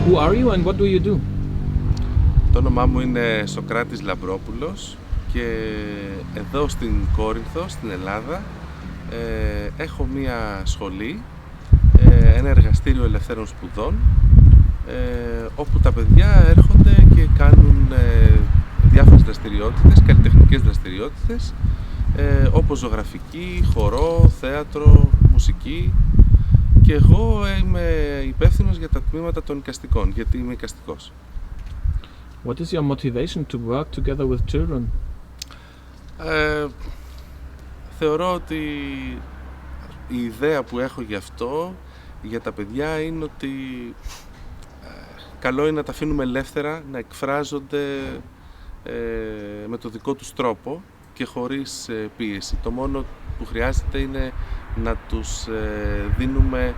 Who are you and what do you do? Το όνομά μου είναι Σοκράτης Λαμπρόπουλος και εδώ στην Κόρινθο, στην Ελλάδα, έχω μία σχολή, ένα εργαστήριο ελευθέρων σπουδών, όπου τα παιδιά έρχονται και κάνουν διάφορες δραστηριότητες, καλλιτεχνικές δραστηριότητες, όπως ζωγραφική, χορό, θέατρο, μουσική, και εγώ είμαι υπεύθυνος για τα τμήματα των εικαστικών, γιατί είμαι εικαστικός. What is your motivation to work together with children? Θεωρώ ότι η ιδέα που έχω γι' αυτό, για τα παιδιά, είναι ότι καλό είναι να τα αφήνουμε ελεύθερα, να εκφράζονται με το δικό τους τρόπο και χωρίς πίεση. Το μόνο που χρειάζεται είναι να τους δίνουμε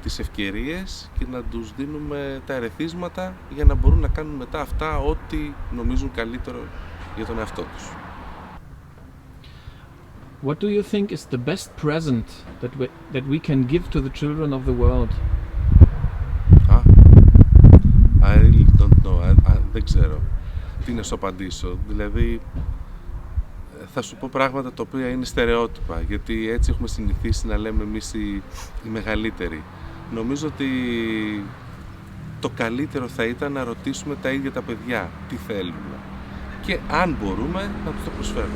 τις ευκαιρίες και να τους δίνουμε τα ερεθίσματα για να μπορούν να κάνουν μετά αυτά ό,τι νομίζουν καλύτερο για τον εαυτό τους. What do you think is the best present that we can give to the children of the world? I really don't know. Δεν ξέρω τι να σου απαντήσω. Δηλαδή, θα σου πω πράγματα τα οποία είναι στερεότυπα, γιατί έτσι έχουμε συνηθίσει να λέμε εμείς οι μεγαλύτεροι. Νομίζω ότι το καλύτερο θα ήταν να ρωτήσουμε τα ίδια τα παιδιά τι θέλουν και αν μπορούμε να τους το προσφέρουμε.